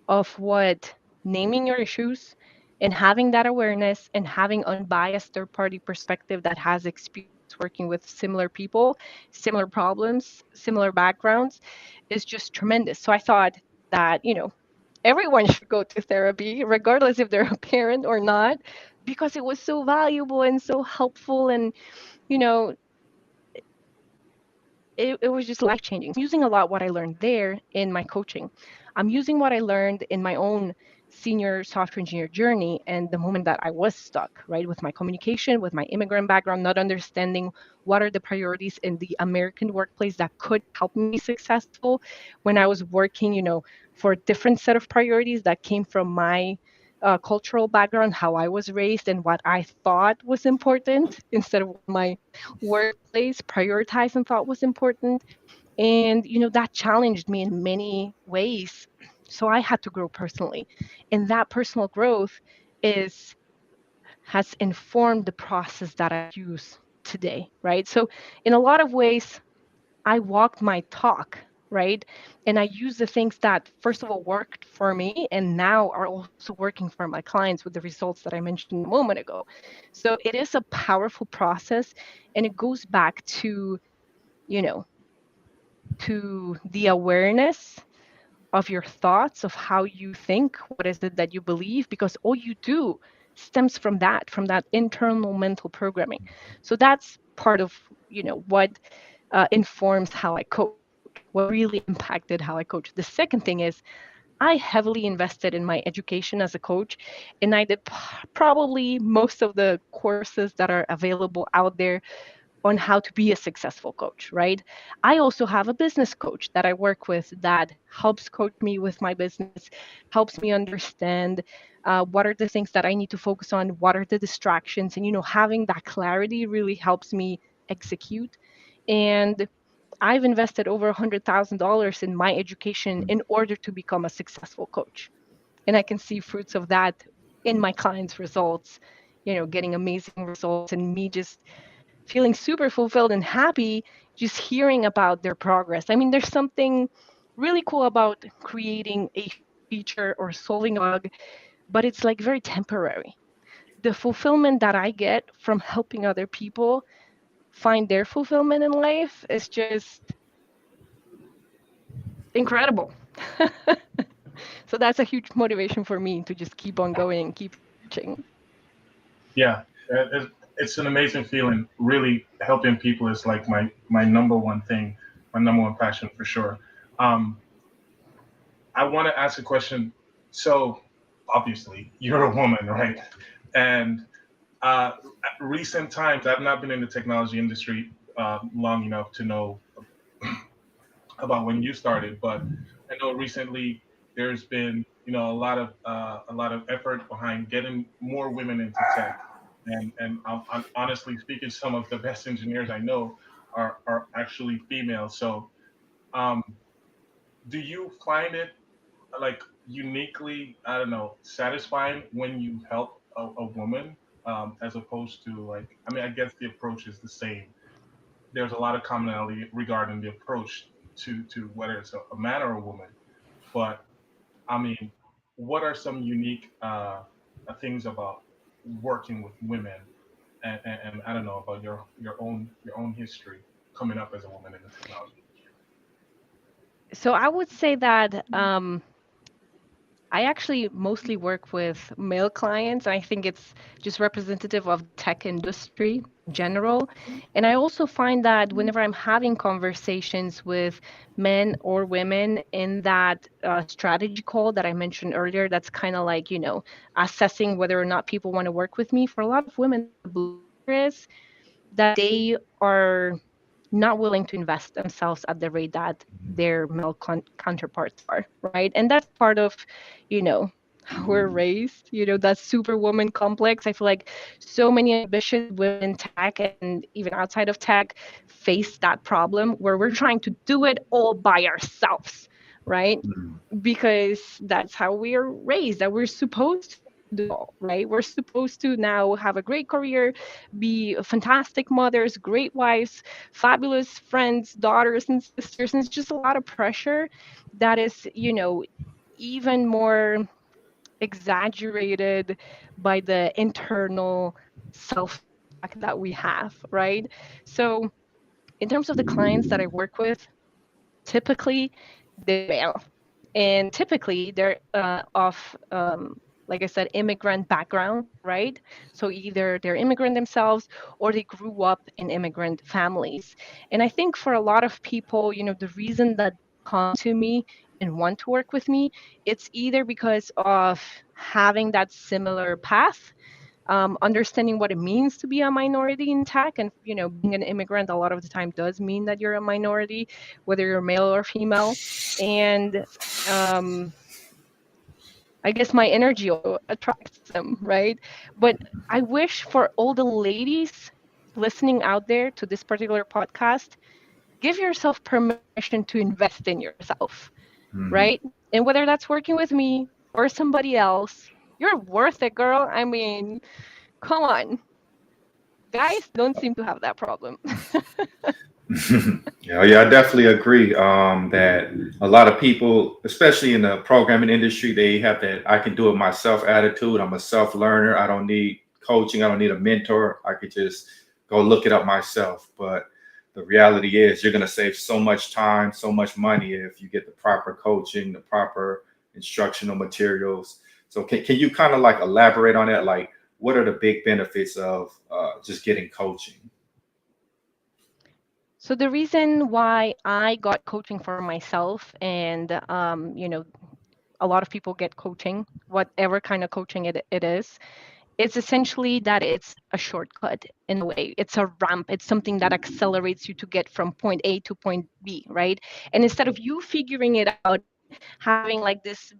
of what naming your issues and having that awareness and having unbiased third party perspective that has experience working with similar people, similar problems, similar backgrounds is just tremendous. So I thought that, everyone should go to therapy, regardless if they're a parent or not, because it was so valuable and so helpful. And, you know, it was just life changing. I'm using a lot what I learned there in my coaching. I'm using what I learned in my own senior software engineer journey and the moment that I was stuck, right, with my communication, with my immigrant background, not understanding what are the priorities in the American workplace that could help me be successful when I was working, for a different set of priorities that came from my cultural background, how I was raised, and what I thought was important instead of what my workplace prioritized and thought was important. And that challenged me in many ways, so I had to grow personally, and that personal growth is has informed the process that I use today, right? So in a lot of ways I walked my talk, right? And I use the things that, first of all, worked for me and now are also working for my clients with the results that I mentioned a moment ago. So it is a powerful process, and it goes back to, you know, to the awareness of your thoughts, of how you think, what is it that you believe, because all you do stems from that internal mental programming. So that's part of, what informs how I coach, what really impacted how I coach. The second thing is I heavily invested in my education as a coach, and I did probably most of the courses that are available out there on how to be a successful coach, right? I also have a business coach that I work with that helps coach me with my business, helps me understand what are the things that I need to focus on, what are the distractions, and having that clarity really helps me execute. And I've invested over $100,000 in my education in order to become a successful coach, and I can see fruits of that in my clients' results. Getting amazing results, and me just feeling super fulfilled and happy just hearing about their progress. I mean, there's something really cool about creating a feature or solving a bug, but it's like very temporary. The fulfillment that I get from helping other people find their fulfillment in life is just incredible. So that's a huge motivation for me to just keep on going and keep coaching. Yeah, it's an amazing feeling. Really helping people is like my number one thing, my number one passion for sure. Um, I want to ask a question. So obviously you're a woman, right? And uh, recent times, I've not been in the technology industry long enough to know about when you started, but I know recently there's been a lot of effort behind getting more women into tech, and I'm honestly speaking, some of the best engineers I know are actually female. So, um, do you find it like uniquely, I don't know, satisfying when you help a woman, as opposed to like, I mean, I guess the approach is the same. There's a lot of commonality regarding the approach to whether it's a man or a woman. But I mean, what are some unique things about working with women, and I don't know about your own history coming up as a woman in the technology industry. So I would say that I actually mostly work with male clients. I think it's just representative of the tech industry in general. And I also find that whenever I'm having conversations with men or women in that strategy call that I mentioned earlier, that's kind of like, assessing whether or not people want to work with me. For a lot of women, the blocker is that they are not willing to invest themselves at the rate that their male counterparts are, right? And that's part of, you know, how we're raised, that superwoman complex. I feel like so many ambitious women in tech and even outside of tech face that problem where we're trying to do it all by ourselves, right? Because that's how we are raised, that we're supposed to do it all, right? We're supposed to now have a great career, be fantastic mothers, great wives, fabulous friends, daughters, and sisters. And it's just a lot of pressure that is, even more exaggerated by the internal self talk that we have, right? So, in terms of the clients that I work with, typically they're male, and typically they're of like I said, immigrant background, right? So either they're immigrant themselves or they grew up in immigrant families. And I think for a lot of people, the reason that they come to me and want to work with me, it's either because of having that similar path, understanding what it means to be a minority in tech. And being an immigrant a lot of the time does mean that you're a minority, whether you're male or female. And um, I guess my energy also attracts them, right? But I wish for all the ladies listening out there to this particular podcast, give yourself permission to invest in yourself, right? And whether that's working with me or somebody else, you're worth it, girl. I mean, come on. Guys don't seem to have that problem. Yeah, I definitely agree that a lot of people, especially in the programming industry, they have that I can do it myself attitude. I'm a self learner. I don't need coaching. I don't need a mentor. I could just go look it up myself. But the reality is, you're going to save so much time, so much money if you get the proper coaching, the proper instructional materials. So, can you kind of like elaborate on that? Like, what are the big benefits of just getting coaching? So the reason why I got coaching for myself, and a lot of people get coaching, whatever kind of coaching it is, it's essentially that it's a shortcut in a way. It's a ramp. It's something that accelerates you to get from point A to point B, right? And instead of you figuring it out and having like this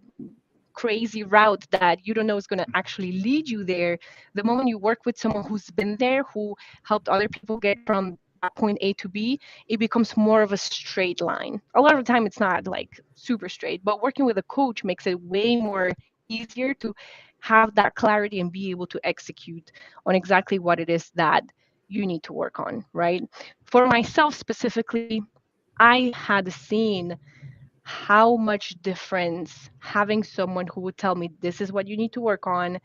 crazy route that you don't know is going to actually lead you there, the moment you work with someone who's been there, who helped other people get from that point A to B, it becomes more of a straight line. A lot of the time it's not like super straight, but working with a coach makes it way more easier to have that clarity and be able to execute on exactly what it is that you need to work on, right? For myself specifically, I had seen how much difference having someone who would tell me this is what you need to work on,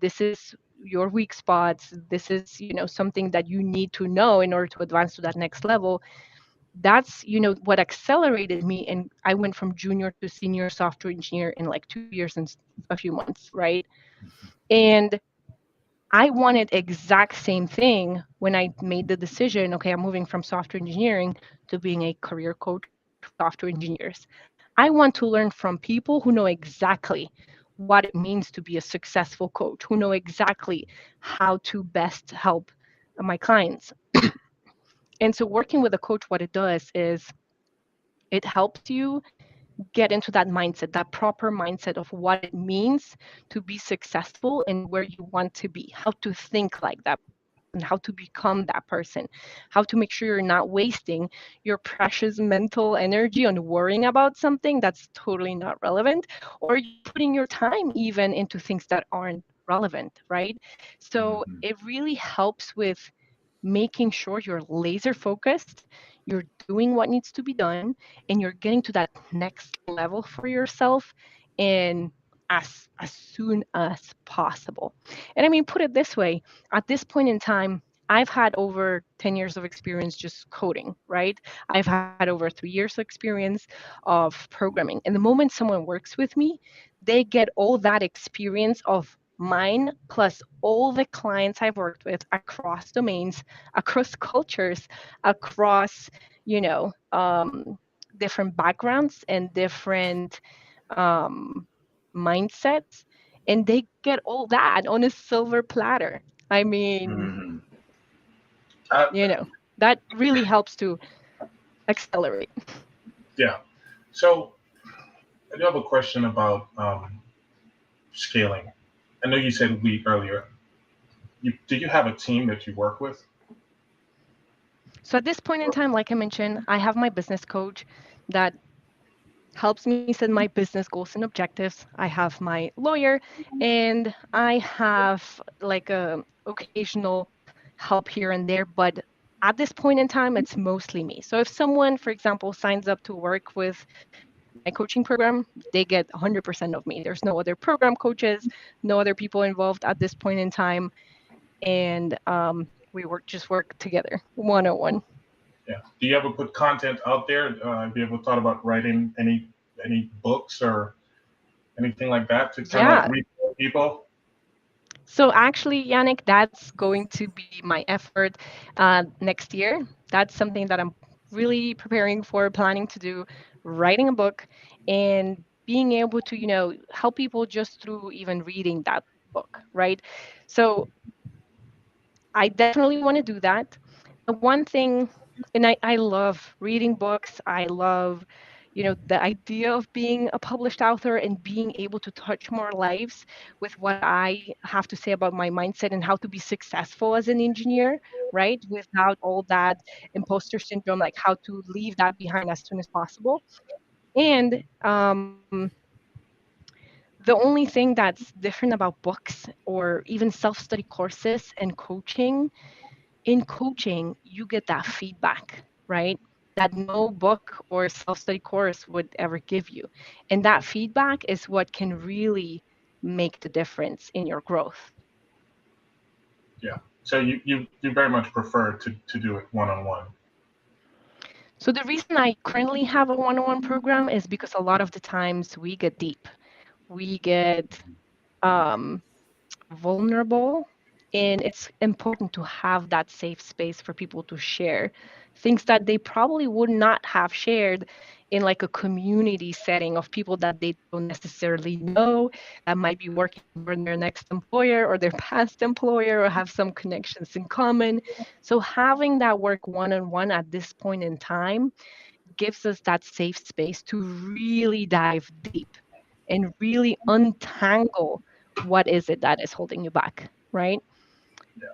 this is your weak spots, this is something that you need to know in order to advance to that next level. That's what accelerated me, and I went from junior to senior software engineer in like 2 years and a few months, right? And I wanted exact same thing when I made the decision, okay, I'm moving from software engineering to being a career coach for software engineers. I want to learn from people who know exactly what it means to be a successful coach, who know exactly how to best help my clients. And so working with a coach, what it does is it helps you get into that mindset, that proper mindset of what it means to be successful and where you want to be, how to think like that person, how to become that person, how to make sure you're not wasting your precious mental energy on worrying about something that's totally not relevant, or you're putting your time even into things that aren't relevant, right? So Mhm. it really helps with making sure you're laser focused, you're doing what needs to be done, and you're getting to that next level for yourself and as soon as possible. And I mean, put it this way, at this point in time, I've had over 10 years of experience just coding, right? I've had over 3 years of experience of programming. And the moment someone works with me, they get all that experience of mine plus all the clients I've worked with across domains, across cultures, across, you know, different backgrounds and different um, mindsets. And they get all that on a silver platter. I mean, Mhm. Uh, that really helps to accelerate. yeah. So I do have a question about scaling. I know you said we earlier. Do you have a team that you work with? So at this point in time, like I mentioned, I have my business coach that helps me set my business goals and objectives. I have my lawyer, and I have like a occasional help here and there, but at this point in time, it's mostly me. So if someone, for example, signs up to work with my coaching program, they get 100% of me. There's no other program coaches, no other people involved at this point in time, and we work together one on one. Yeah. Do you ever put content out there? Have you ever thought about writing any books or anything like that to kind of like Yeah. reach more people? So actually, Yannick, that's going to be my effort next year. That's something that I'm really preparing for, planning to do, writing a book and being able to, help people just through even reading that book, right? So I definitely want to do that. The one thing, and I love reading books. I love, the idea of being a published author and being able to touch more lives with what I have to say about my mindset and how to be successful as an engineer, right? Without all that imposter syndrome, like how to leave that behind as soon as possible. And the only thing that's different about books or even self-study courses and coaching, in coaching, you get that feedback, right? That no book or self-study course would ever give you. And that feedback is what can really make the difference in your growth. Yeah. So you very much prefer to do it one on one. So the reason I currently have a one-on-one program is because a lot of the times we get deep. We get um, vulnerable, and it's important to have that safe space for people to share things that they probably would not have shared in like a community setting of people that they don't necessarily know, that might be working for their next employer or their past employer or have some connections in common. So having that work one-on-one at this point in time gives us that safe space to really dive deep and really untangle what is it that is holding you back, right?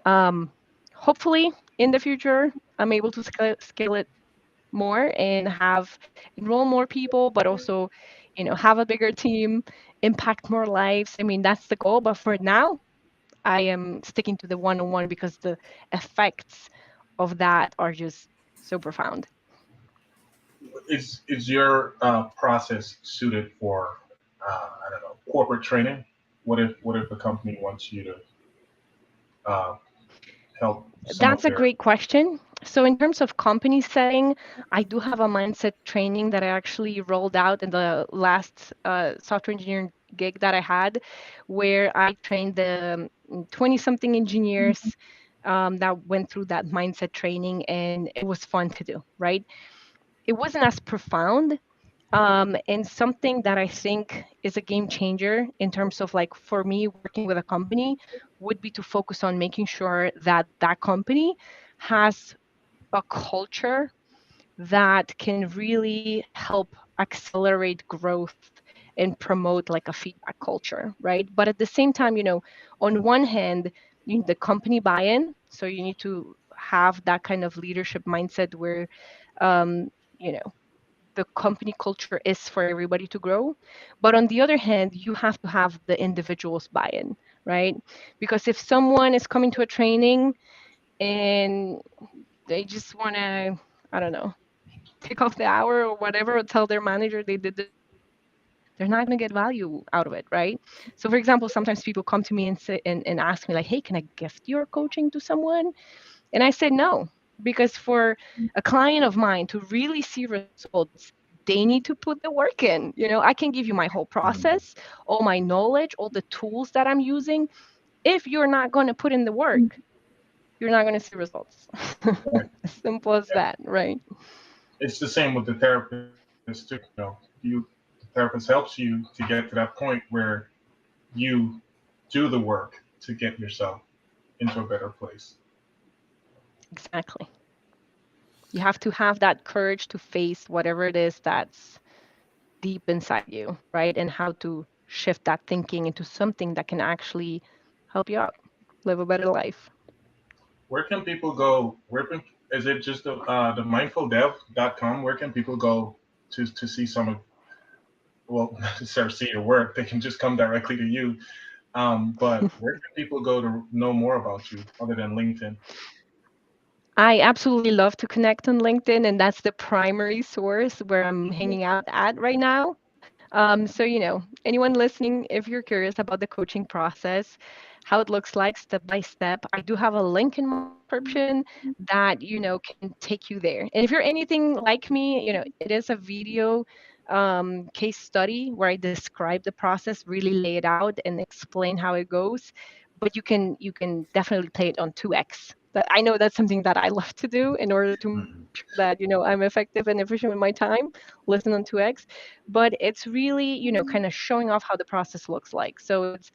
Um, Hopefully, in the future, I'm able to scale it more and have enroll more people, but also, have a bigger team, impact more lives. I mean, that's the goal. But for now, I am sticking to the one-on-one because the effects of that are just so profound. Is your process suited for I don't know, corporate training? What if a company wants you to uh, help some That's of a their great question. So, in terms of company setting, I do have a mindset training that I actually rolled out in the last software engineering gig that I had, where I trained the 20 something engineers that went through that mindset training, and it was fun to do, right? It wasn't as profound. And something that I think is a game changer in terms of like for me working with a company would be to focus on making sure that that company has a culture that can really help accelerate growth and promote like a feedback culture, right? But at the same time, on one hand, you need the company buy-in, so you need to have that kind of leadership mindset where um, you know the company culture is for everybody to grow. But on the other hand, you have to have the individual's buy-in, right? Because if someone is coming to a training and they just want to, I don't know, take off the hour or whatever, or tell their manager they did the job, they're not going to get value out of it, right? So, for example, sometimes people come to me and say and ask me like, "Hey, can I gift your coaching to someone?" And I said no, because for a client of mine to really see results, they need to put the work in. I can give you my whole process, all my knowledge, all the tools that I'm using. If you're not going to put in the work, you're not going to see results. right? As simple as Yeah. that, right? It's the same with the therapist too. The therapist helps you to get to that point where you do the work to get yourself into a better place. Exactly. You have to have that courage to face whatever it is that's deep inside you, right? And how to shift that thinking into something that can actually help you out, live a better life. Where can people go? Is it just the mindfuldev.com? Where can people go to see some of, well, not necessarily see your work? They can just come directly to you. But where can people go to know more about you other than LinkedIn? I absolutely love to connect on LinkedIn, and that's the primary source where I'm hanging out at right now. So, anyone listening, if you're curious about the coaching process, how it looks like step by step, I do have a link in my description that, can take you there. And if you're anything like me, it is a video case study where I describe the process, really lay it out and explain how it goes. But you can definitely play it on 2x. That I know that's something that I love to do in order to make sure that I'm effective and efficient with my time. Listen on 2x, but it's really kind of showing off how the process looks like. So it's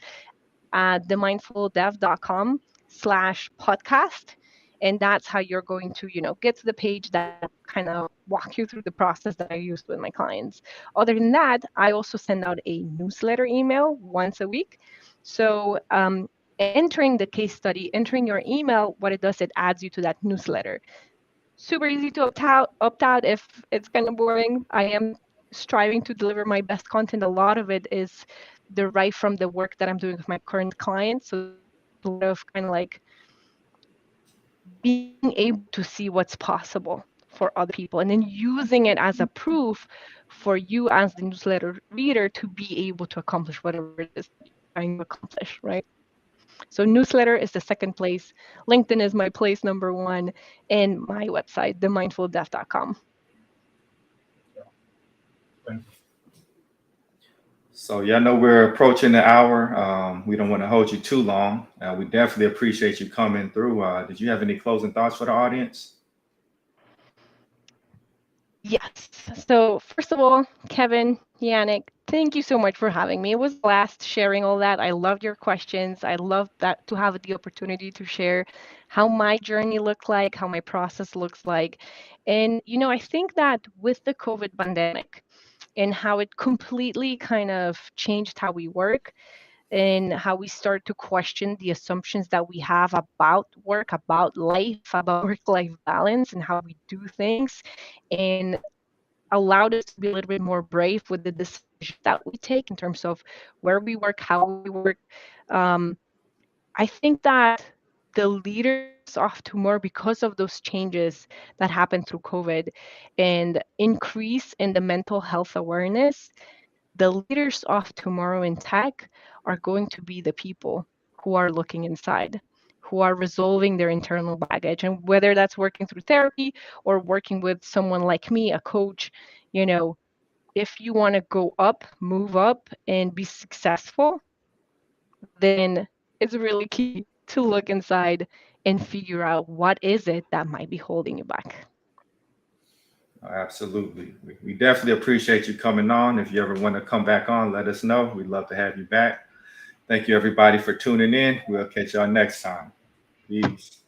at themindfuldev.com/podcast, and that's how you're going to get to the page that kind of walk you through the process that I used with my clients. Other than that, I also send out a newsletter email once a week. So entering the case study, entering your email, what it does, it adds you to that newsletter. Super easy to opt out if it's kind of boring. I am striving to deliver my best content. A lot of it is derived from the work that I'm doing with my current clients. So there's a lot of kind of like being able to see what's possible for other people, and then using it as a proof for you as the newsletter reader to be able to accomplish whatever it is that you're trying to accomplish, right? So newsletter is the second place. LinkedIn is my place number one, and my website, themindfuldeaf.com. Thank you. So y'all know we're approaching the hour. We don't want to hold you too long. We definitely appreciate you coming through. Did you have any closing thoughts for the audience? Yes. So first of all, Kevin, Yannick, thank you so much for having me. It was a blast sharing all that. I loved your questions. I loved that to have the opportunity to share how my journey looked like, how my process looks like. And, I think that with the COVID pandemic and how it completely kind of changed how we work and how we start to question the assumptions that we have about work, about life, about work-life balance and how we do things, and allowed us to be a little bit more brave with the decisions that we take in terms of where we work, how we work. Um, I think that the leaders of tomorrow, because of those changes that happened through COVID and increase in the mental health awareness, the leaders of tomorrow in tech are going to be the people who are looking inside, who are resolving their internal baggage. And whether that's working through therapy or working with someone like me, a coach, if you want to go up, move up, and be successful, then it's really key to look inside and figure out what is it that might be holding you back. Absolutely. We definitely appreciate you coming on. If you ever want to come back on, let us know. We'd love to have you back. Thank you, everybody, for tuning in. We'll catch y'all next time. Peace.